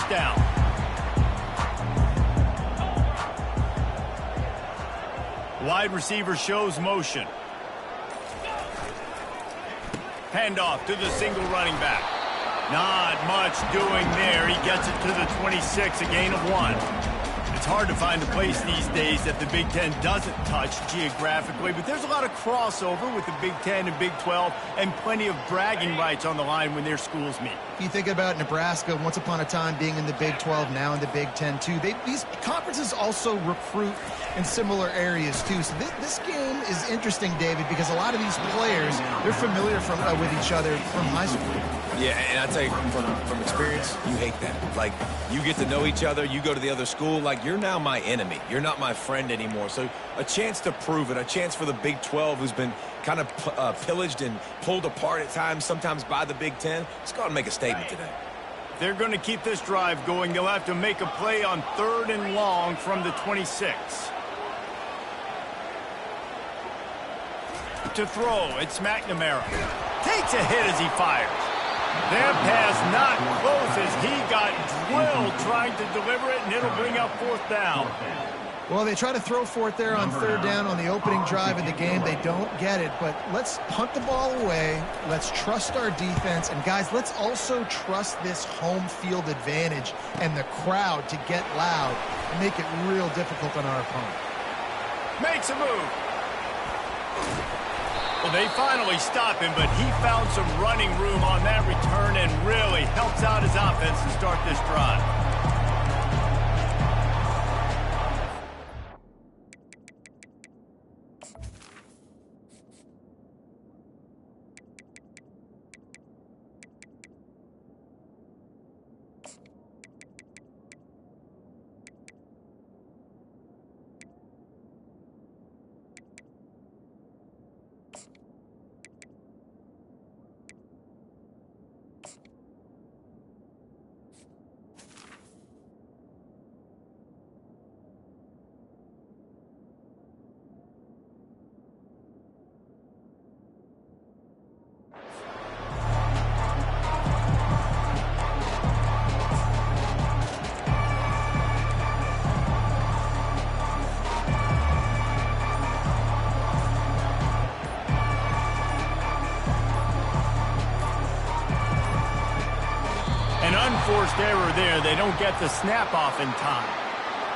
first down. Wide receiver shows motion. Handoff to the single running back. Not much doing there. He gets it to the 26, a gain of 1. It's hard to find a place these days that the Big Ten doesn't touch geographically, but there's a lot of crossover with the Big Ten and Big 12 and plenty of bragging rights on the line when their schools meet. You think about Nebraska once upon a time being in the Big 12, now in the Big 10 too. These conferences also recruit in similar areas too. So this game is interesting, David, because a lot of these players, they're familiar with each other from high school. Yeah, and I tell you, from experience, you hate that. Like, you get to know each other, you go to the other school, like, you're now my enemy. You're not my friend anymore. So a chance to prove it, a chance for the Big 12, who's been kind of pillaged and pulled apart at times, sometimes by the Big 10. Let's go out and make a statement today. They're going to keep this drive going. They'll have to make a play on 3rd and long from the 26. To throw, it's McNamara. Takes a hit as he fires. That pass not close as he got drilled trying to deliver it, and it'll bring up 4th down. Well, they try to throw for it there on 3rd down on the opening drive of the game. They don't get it, but let's punt the ball away. Let's trust our defense. And, guys, let's also trust this home field advantage and the crowd to get loud and make it real difficult on our opponent. Makes a move. Well, they finally stop him, but he found some running room on that return and really helps out his offense to start this drive. Unforced error there. They don't get the snap off in time.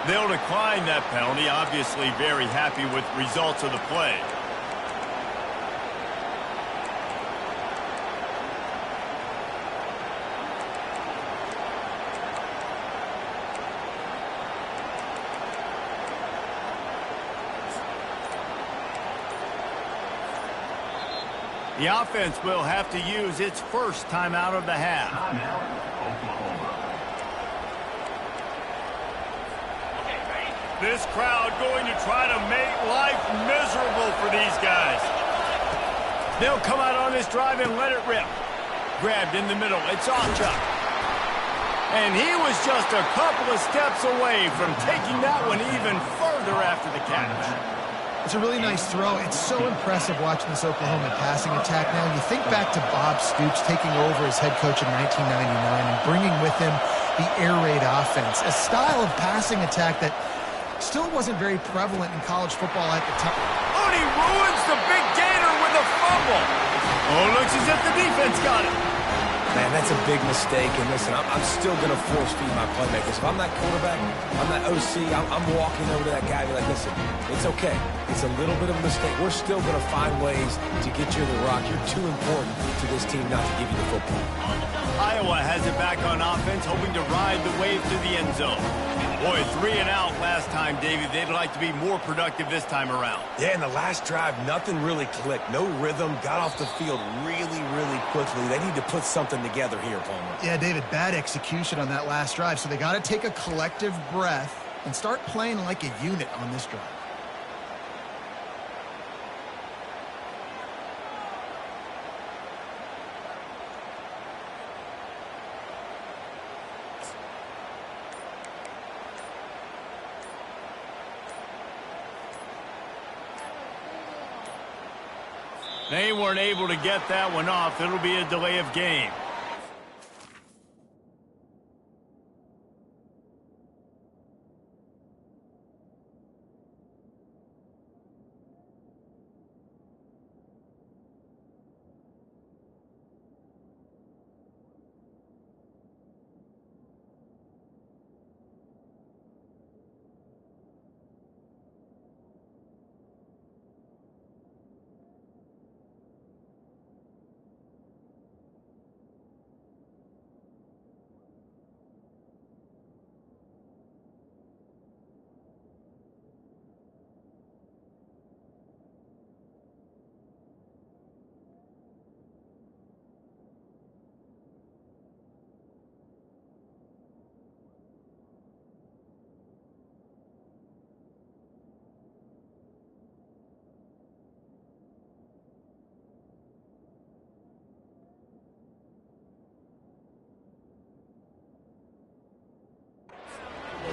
They'll decline that penalty. Obviously very happy with results of the play. The offense will have to use its first timeout of the half. This crowd going to try to make life miserable for these guys. They'll come out on this drive and let it rip. Grabbed in the middle. It's Achuk. And he was just a couple of steps away from taking that one even further after the catch. It's a really nice throw. It's so impressive watching this Oklahoma passing attack now. You think back to Bob Stoops taking over as head coach in 1999 and bringing with him the air raid offense, a style of passing attack that still wasn't very prevalent in college football at the time. Oh, and he ruins the big gainer with a fumble. Oh, looks as if the defense got it. Man, that's a big mistake. And listen, I'm still going to force feed my playmakers. If I'm that quarterback, I'm that OC, I'm walking over to that guy and be like, listen, it's okay. It's a little bit of a mistake. We're still going to find ways to get you the rock. You're too important to this team not to give you the football. Iowa has it back on offense, hoping to ride the wave to the end zone. Boy, 3 and out last time, David. They'd like to be more productive this time around. Yeah, in the last drive, nothing really clicked. No rhythm. Got off the field really, really quickly. They need to put something together here, Palmer. Yeah, David, bad execution on that last drive. So they got to take a collective breath and start playing like a unit on this drive. They weren't able to get that one off. It'll be a delay of game.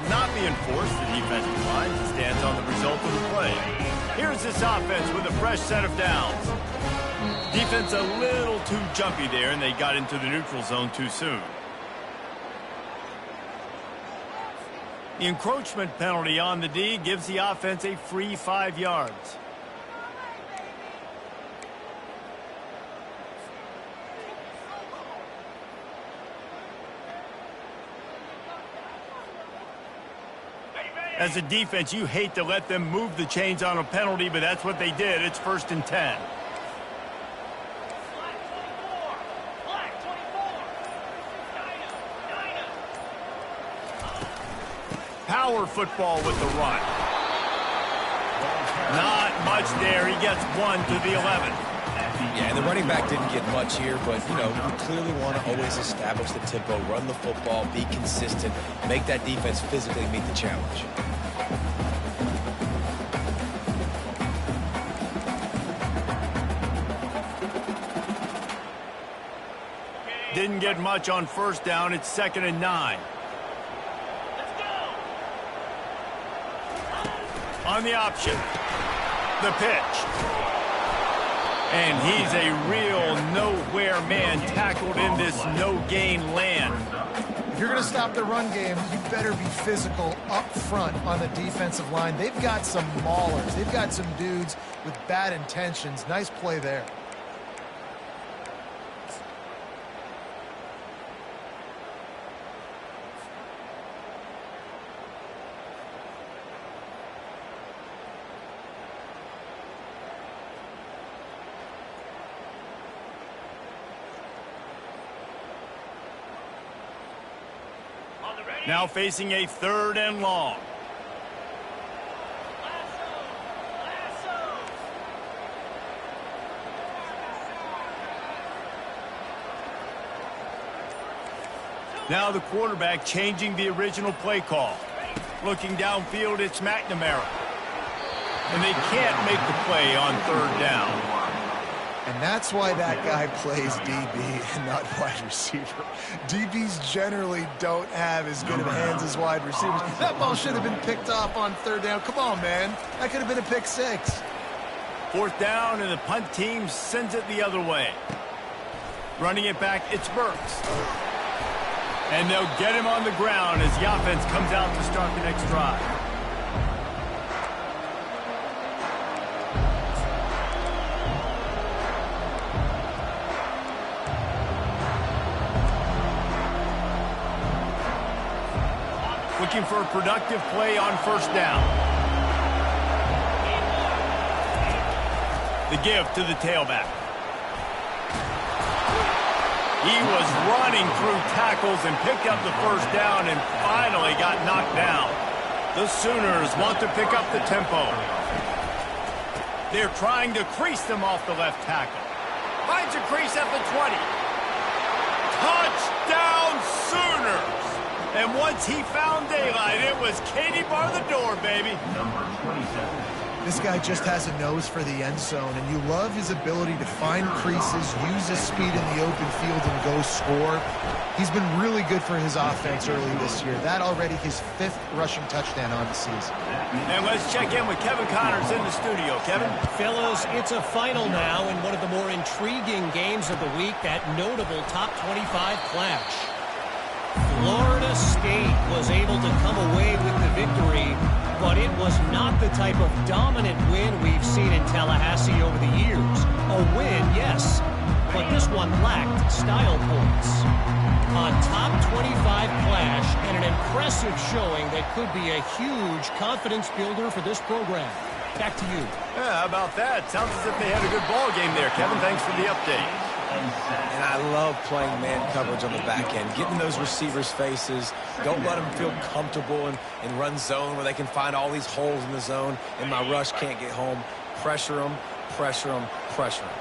not being forced. The defensive line stands on the result of the play. Here's this offense with a fresh set of downs. Defense a little too jumpy there, and they got into the neutral zone too soon. The encroachment penalty on the D gives the offense a free 5 yards. As a defense, you hate to let them move the chains on a penalty, but that's what they did. It's 1st and 10. Power football with the run. Not much there. He gets 1 to the 11. Yeah, and the running back didn't get much here, but, you know, you clearly want to always establish the tempo, run the football, be consistent, make that defense physically meet the challenge. Didn't get much on 1st down. It's 2nd and 9. On the option, the pitch. And he's a real nowhere man tackled in this no-gain land. If you're going to stop the run game, you better be physical up front on the defensive line. They've got some maulers. They've got some dudes with bad intentions. Nice play there. Now facing a 3rd and long. Now the quarterback changing the original play call. Looking downfield, it's McNamara. And they can't make the play on 3rd down. And that's why that guy plays DB and not wide receiver. DBs generally don't have as good of hands as wide receivers. That ball should have been picked off on 3rd down. Come on, man. That could have been a pick 6. 4th down, and the punt team sends it the other way. Running it back, it's Burks. And they'll get him on the ground as the offense comes out to start the next drive. Looking for a productive play on 1st down. The give to the tailback. He was running through tackles and picked up the 1st down and finally got knocked down. The Sooners want to pick up the tempo. They're trying to crease them off the left tackle. Finds a crease at the 20. Touchdown Sooners! And once he found daylight, it was Katie bar the door, baby. Number 27. This guy just has a nose for the end zone, and you love his ability to find creases, use his speed in the open field, and go score. He's been really good for his offense early this year. That already his 5th rushing touchdown on the season. And let's check in with Kevin Connors in the studio. Kevin? Fellas, it's a final now in one of the more intriguing games of the week, that notable top 25 clash. Florida State was able to come away with the victory, but it was not the type of dominant win we've seen in Tallahassee over the years. A win, yes, but this one lacked style points. A top 25 clash and an impressive showing that could be a huge confidence builder for this program. Back to you. Yeah, how about that? Sounds as if they had a good ball game there. Kevin, thanks for the update. And I love playing man coverage on the back end, getting those receivers' faces. Don't let them feel comfortable and run zone where they can find all these holes in the zone and my rush can't get home. Pressure them, pressure them, pressure them.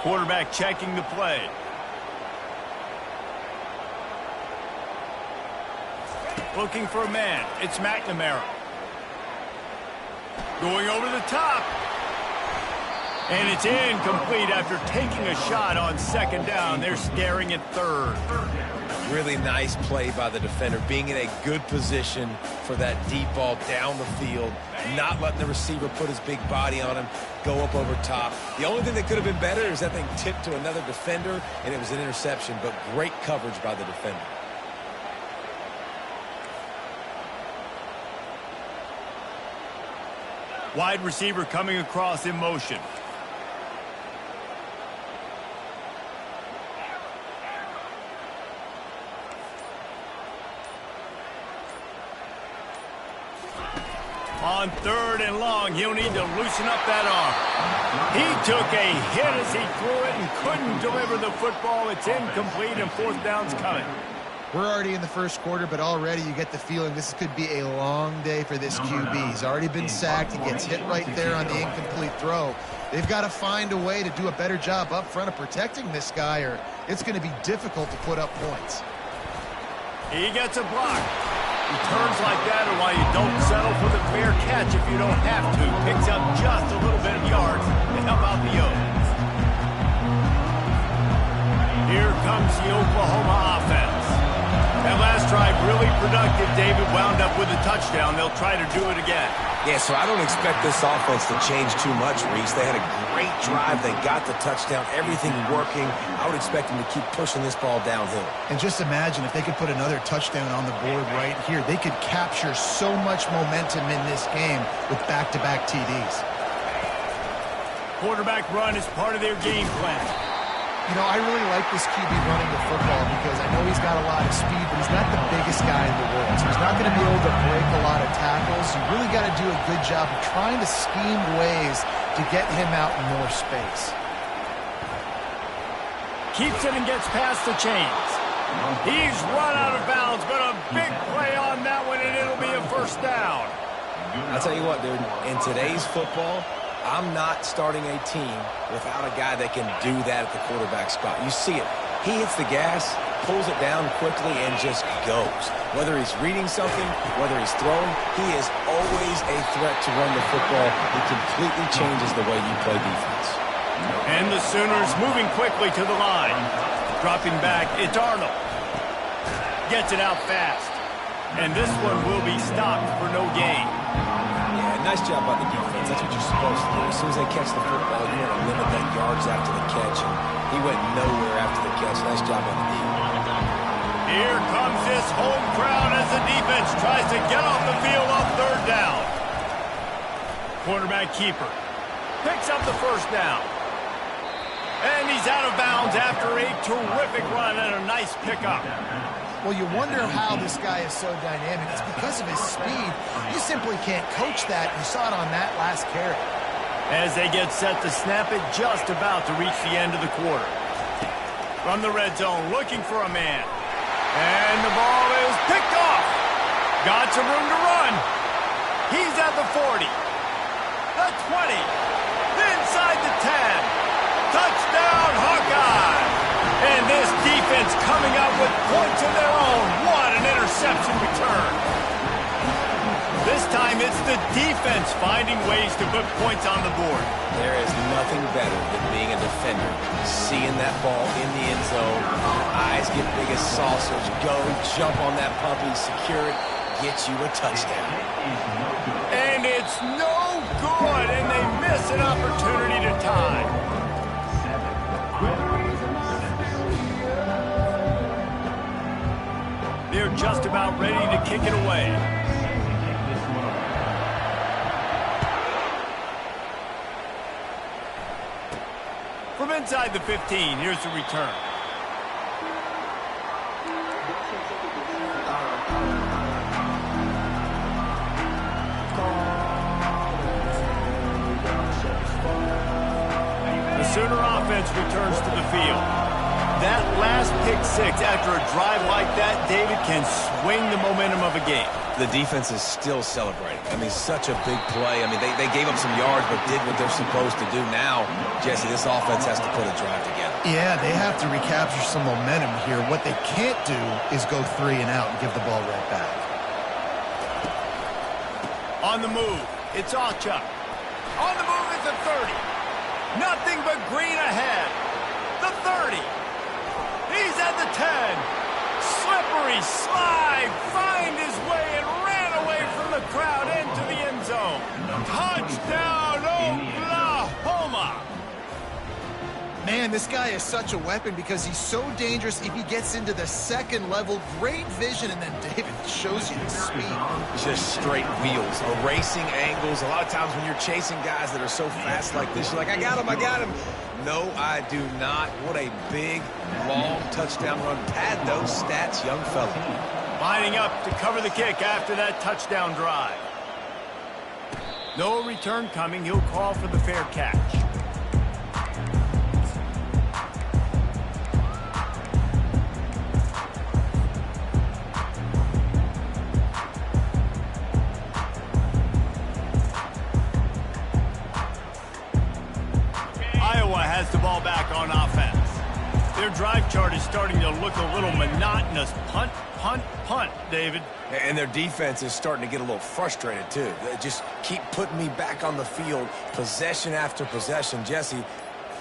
Quarterback checking the play. Looking for a man. It's McNamara. Going over the top. And it's incomplete after taking a shot on second down. They're staring at third. Really nice play by the defender, being in a good position for that deep ball down the field, not letting the receiver put his big body on him, go up over top. The only thing that could have been better is that thing tipped to another defender, and it was an interception, but great coverage by the defender. Wide receiver coming across in motion. On third and long, he'll need to loosen up that arm. He took a hit as he threw it and couldn't deliver the football. It's incomplete and fourth down's coming. We're already in the first quarter, but already you get the feeling this could be a long day for this QB. He's already been sacked. He gets hit right there on the incomplete throw. They've got to find a way to do a better job up front of protecting this guy, or it's going to be difficult to put up points. He gets a block. Returns like that are why you don't settle for the fair catch if you don't have to. Picks up just a little bit of yards to help out the O's. Here comes the Oklahoma offense. That last drive really productive. David wound up with a touchdown. They'll try to do it again. Yeah, so I don't expect this offense to change too much, Reese. They had a great drive. They got the touchdown. Everything working. I would expect them to keep pushing this ball downhill. And just imagine if they could put another touchdown on the board right here. They could capture so much momentum in this game with back-to-back TDs. Quarterback run is part of their game plan. You know, I really like this QB running the football because I know he's got a lot of speed, but he's not the biggest guy in the world. So he's not going to be able to break a lot of tackles. You really got to do a good job of trying to scheme ways to get him out in more space. Keeps it and gets past the chains. He's run out of bounds, but a big play on that one, and it'll be a first down. I'll tell you what, dude, in today's football, I'm not starting a team without a guy that can do that at the quarterback spot. You see it. He hits the gas, pulls it down quickly, and just goes. Whether he's reading something, whether he's throwing, he is always a threat to run the football. He completely changes the way you play defense. And the Sooners moving quickly to the line. Dropping back, it's Arnold. Gets it out fast. And this one will be stopped for no gain. Nice job by the defense. That's what you're supposed to do. As soon as they catch the football, you want to limit that yards after the catch. And he went nowhere after the catch. Nice job on the D. Here comes this home crowd as the defense tries to get off the field on third down. Quarterback keeper picks up the first down. And he's out of bounds after a terrific run and a nice pickup. Well, you wonder how this guy is so dynamic. It's because of his speed. You simply can't coach that. You saw it on that last carry. As they get set to snap it, just about to reach the end of the quarter. From the red zone, looking for a man. And the ball is picked off. Got some room to run. He's at the 40. The 20. Inside the 10. Touchdown, Hawkeye! And this defense coming up with points of their own. What an interception return. This time it's the defense finding ways to put points on the board. There is nothing better than being a defender. Seeing that ball in the end zone, eyes get big as saucers, go, jump on that puppy, secure it, get you a touchdown. And it's no good, and they miss an opportunity to tie. They're just about ready to kick it away. From inside the 15, here's the return. The Sooner offense returns to the field. That last pick six after a drive like that, David, can swing the momentum of a game. The defense is still celebrating. I mean, such a big play. I mean, they gave up some yards but did what they're supposed to do. Now, Jesse, this offense has to put a drive together. Yeah, they have to recapture some momentum here. What they can't do is go 3 and out and give the ball right back. On the move, it's Achuk. On the move is the 30. Nothing but green ahead. The 30. He's at the 10. Slippery slide. Find his way and ran away from the crowd into the end zone. Touchdown, Oklahoma. Man, this guy is such a weapon because he's so dangerous if he gets into the second level. Great vision, and then David shows you the speed. Just straight wheels, erasing angles. A lot of times when you're chasing guys that are so fast like this, you're like, I got him. No, I do not. What a big, long touchdown run. Pad those stats, young fella. Lining up to cover the kick after that touchdown drive. No return coming. He'll call for the fair catch. Iowa has the ball back on offense. Their drive chart is starting to look a little monotonous. Punt, punt, punt, David. And their defense is starting to get a little frustrated, too. They just keep putting me back on the field, possession after possession. Jesse,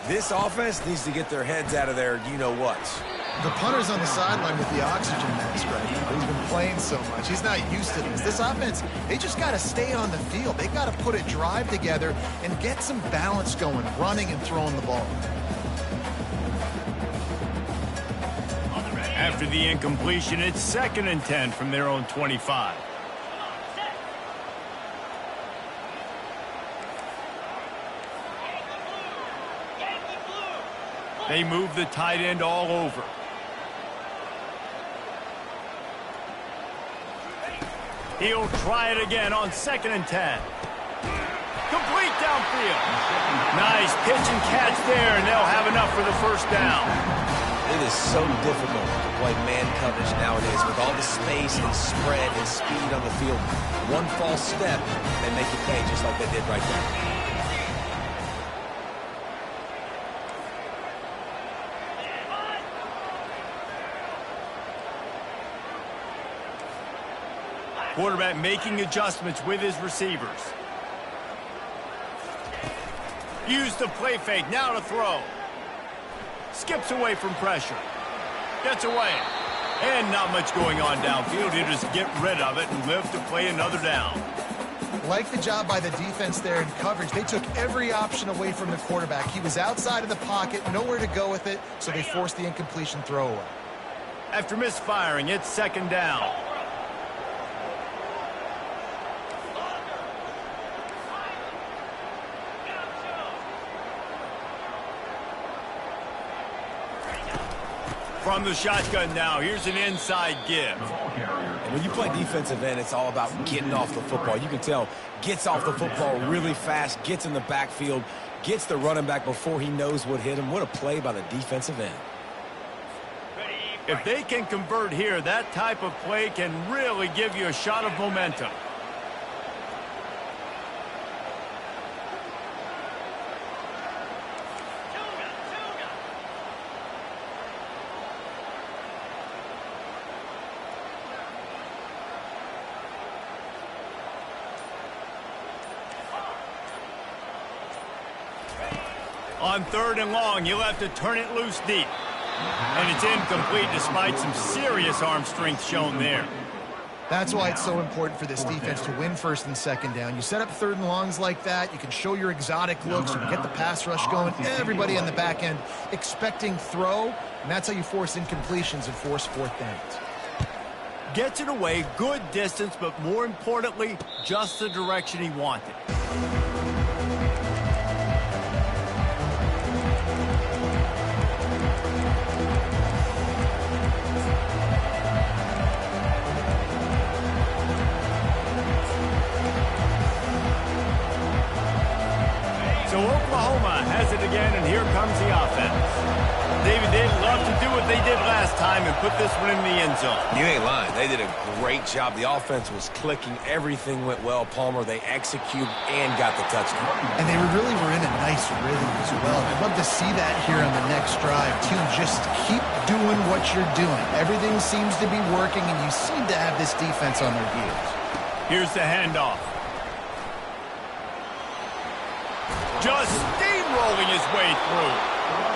this offense needs to get their heads out of their you-know-whats. The punter's on the sideline with the oxygen mask right now. He's been playing so much. He's not used to this. This offense, they just got to stay on the field. They got to put a drive together and get some balance going, running and throwing the ball. After the incompletion, it's 2nd and 10 from their own 25. They move the tight end all over. He'll try it again on 2nd and 10. Complete downfield. Nice pitch and catch there, and they'll have enough for the first down. It is so difficult to play man coverage nowadays with all the space and spread and speed on the field. One false step, they make you pay just like they did right there. Quarterback making adjustments with his receivers. Use the play fake, now to throw. Skips away from pressure. Gets away. And not much going on downfield. He'll just get rid of it and live to play another down. Like the job by the defense there in coverage. They took every option away from the quarterback. He was outside of the pocket, nowhere to go with it, so they forced the incompletion throwaway. After misfiring, it's 2nd down. From the shotgun now, here's an inside give. And when you play defensive end, it's all about getting off the football. You can tell, gets off the football really fast, gets in the backfield, gets the running back before he knows what hit him. What a play by the defensive end. If they can convert here, that type of play can really give you a shot of momentum. On 3rd and long, you'll have to turn it loose deep. And it's incomplete despite some serious arm strength shown there. That's why it's so important for this defense to win 1st and 2nd down. You set up 3rd and longs like that, you can show your exotic looks, you can get the pass rush going, everybody on the back end expecting throw, and that's how you force incompletions and force 4th downs. Gets it away, good distance, but more importantly, just the direction he wanted. So Oklahoma has it again, and here comes the offense. David, they'd love to do what they did last time and put this one in the end zone. You ain't lying. They did a great job. The offense was clicking. Everything went well. Palmer, they executed and got the touchdown. And they really were in a nice rhythm as well. I'd love to see that here on the next drive, too. Just keep doing what you're doing. Everything seems to be working, and you seem to have this defense on their heels. Here's the handoff. Just steam rolling his way through.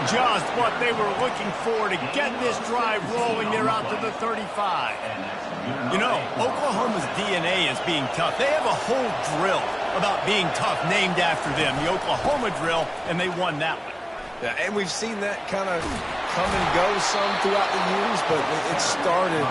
Just what they were looking for to get this drive rolling there out to the 35. You know, Oklahoma's DNA is being tough. They have a whole drill about being tough named after them, the Oklahoma drill, and they won that one. Yeah, and we've seen that kind of come and go some throughout the years, but it started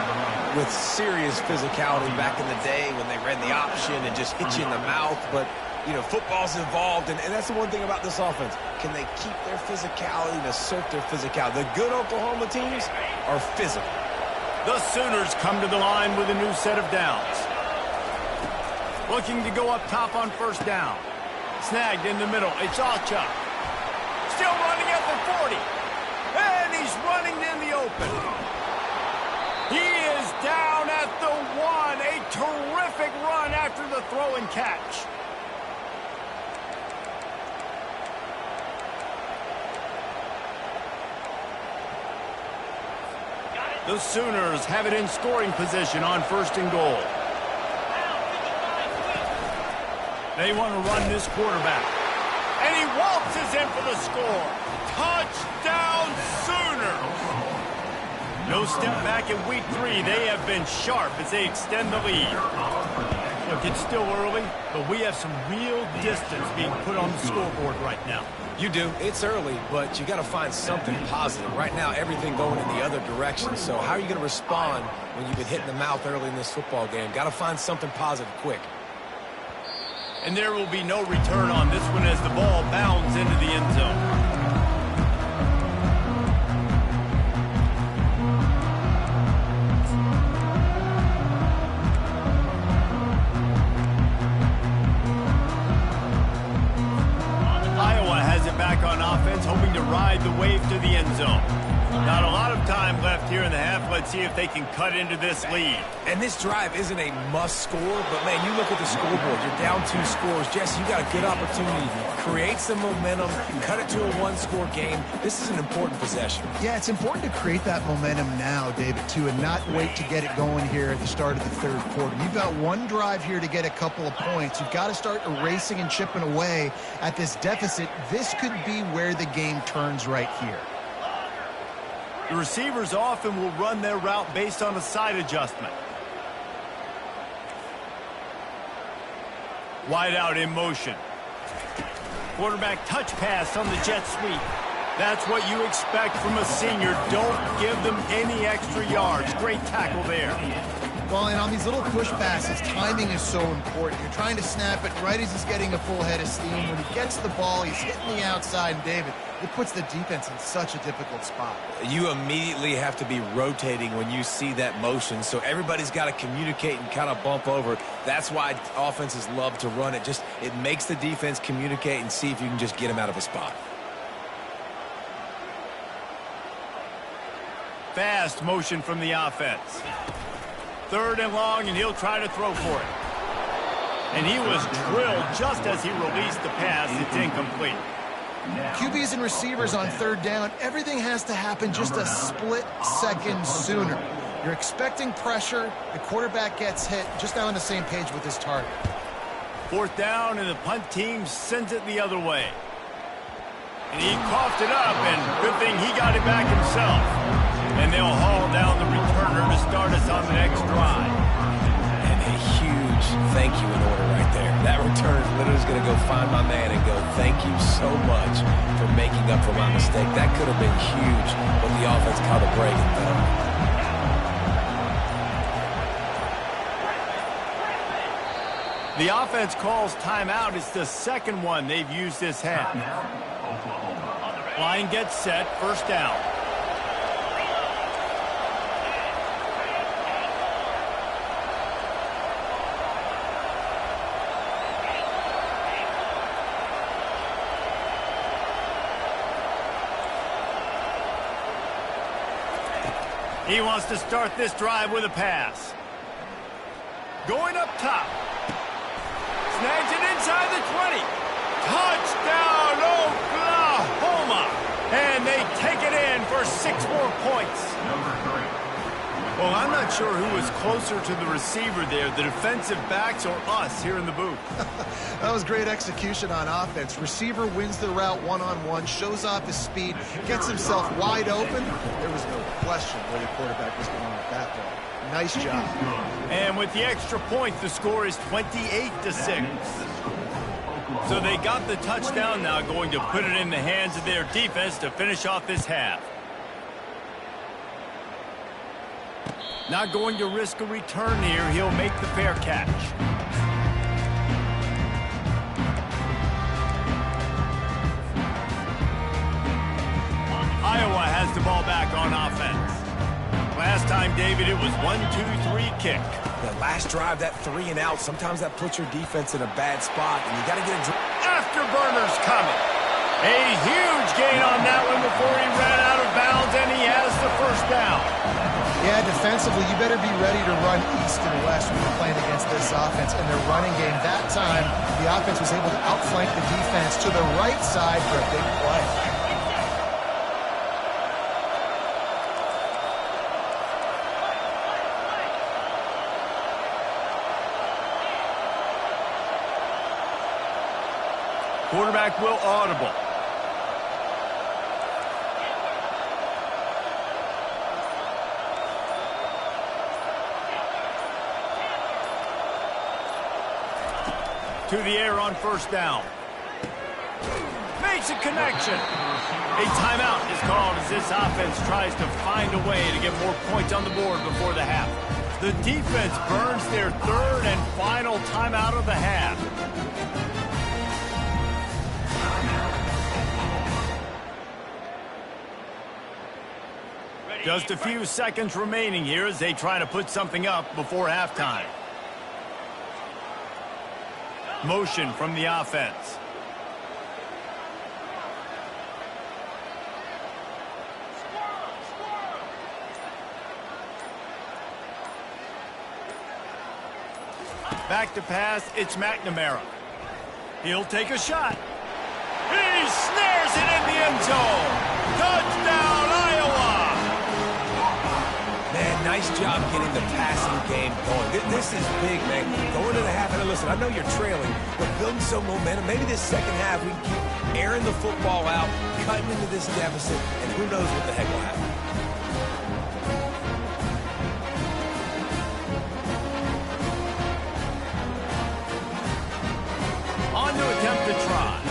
with serious physicality back in the day when they ran the option and just hit you in the mouth. But, you know, football's involved, and that's the one thing about this offense. Can they keep their physicality and assert their physicality? The good Oklahoma teams are physical. The Sooners come to the line with a new set of downs. Looking to go up top on first down. Snagged in the middle. It's Achuk. Still running at the 40. And he's running in the open. He is down at the 1. A terrific run after the throw and catch. The Sooners have it in scoring position on first and goal. They want to run this quarterback. And he waltzes in for the score. Touchdown Sooners! No step back in week 3. They have been sharp as they extend the lead. Look, it's still early, but we have some real distance being put on the scoreboard right now. You do. It's early, but you got to find something positive. Right now, everything going in the other direction. So how are you going to respond when you've been hit in the mouth early in this football game? Got to find something positive quick. And there will be no return on this one as the ball bounds into the end zone. Hoping to ride the wave to the end zone. Not a lot of time left here in the half. Let's see if they can cut into this lead. And this drive isn't a must score, but man, you look at the scoreboard. You're down 2 scores. Jesse, you got a good opportunity. Create some momentum. Cut it to a 1-score game. This is an important possession. Yeah, it's important to create that momentum now, David, too, and not wait to get it going here at the start of the third quarter. You've got one drive here to get a couple of points. You've got to start erasing and chipping away at this deficit. This could be where the game turns right here. The receivers often will run their route based on a side adjustment. Wide out in motion. Quarterback touch pass on the jet sweep. That's what you expect from a senior. Don't give them any extra yards. Great tackle there. Well, and on these little push passes, timing is so important. You're trying to snap it right as he's getting a full head of steam. When he gets the ball, he's hitting the outside, and David, it puts the defense in such a difficult spot. You immediately have to be rotating when you see that motion, so everybody's got to communicate and kind of bump over. That's why offenses love to run it. It makes the defense communicate and see if you can just get him out of a spot. Fast motion from the offense. 3rd and long, and he'll try to throw for it. And he was drilled just as he released the pass. It's incomplete. QBs and receivers on 3rd down, everything has to happen just a split second sooner. You're expecting pressure, the quarterback gets hit, just now on the same page with his target. 4th down, and the punt team sends it the other way. And he coughed it up, and good thing he got it back himself. And they'll haul down the returner to start us on the next drive. And a huge thank you in order right there. That return literally is going to go find my man and go, thank you so much for making up for my mistake. That could have been huge, but the offense caught a break and fell. The offense calls timeout. It's the second one they've used this half. Line gets set, 1st down. He wants to start this drive with a pass. Going up top. Snags it inside the 20. Touchdown, Oklahoma! And they take it in for 6 more points. Well, I'm not sure who was closer to the receiver there, the defensive backs or us here in the booth. That was great execution on offense. Receiver wins the route one-on-one, shows off his speed, gets himself wide open. There was no question where the quarterback was going with that ball. Nice job. And with the extra point, the score is 28-6. So they got the touchdown now, going to put it in the hands of their defense to finish off this half. Not going to risk a return here. He'll make the fair catch. Iowa has the ball back on offense. Last time, David, it was 1-2-3 kick. The last drive, that 3 and out, sometimes that puts your defense in a bad spot, and you got to get a... Afterburners coming. A huge gain on that one before he ran out of bounds, and he has the first down. Yeah, defensively, you better be ready to run east and west when you're playing against this offense and their running game. That time, the offense was able to outflank the defense to the right side for a big play. Quarterback will audible. To the air on first down. Makes a connection. A timeout is called as this offense tries to find a way to get more points on the board before the half. The defense burns their third and final timeout of the half. Just a few seconds remaining here as they try to put something up before halftime. Motion from the offense. Back to pass, it's McNamara. He'll take a shot. He snares it in the end zone. Touchdown, Iowa! Man, nice job getting the passing game going. This is big, man. Going to the half, and listen, I know you're trailing, but building some momentum. Maybe this second half we can keep airing the football out, cutting into this deficit, and who knows what the heck will happen. On to attempt to try.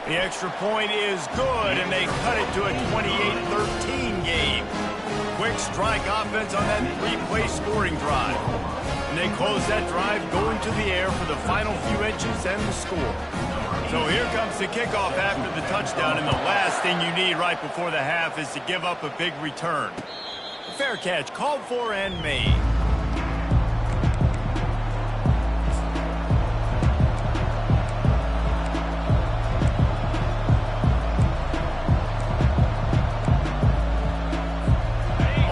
The extra point is good, and they cut it to a 28-13 game. Quick strike offense on that three-play scoring drive. And they close that drive going to the air for the final few inches and the score. So here comes the kickoff after the touchdown, and the last thing you need right before the half is to give up a big return. Fair catch called for and made.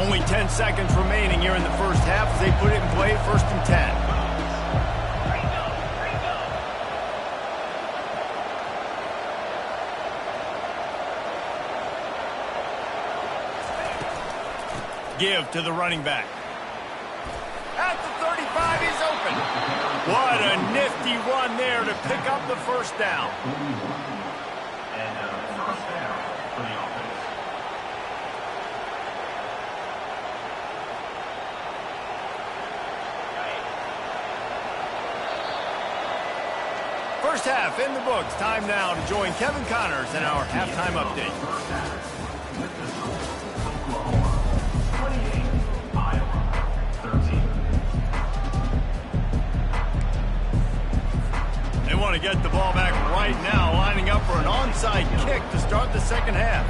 Only 10 seconds remaining here in the first half as they put it in play, 1st and 10. Give to the running back. At the 35, he's open. What a nifty run there to pick up the first down. First half in the books. Time now to join Kevin Connors in our halftime update. They want to get the ball back right now, lining up for an onside kick to start the second half.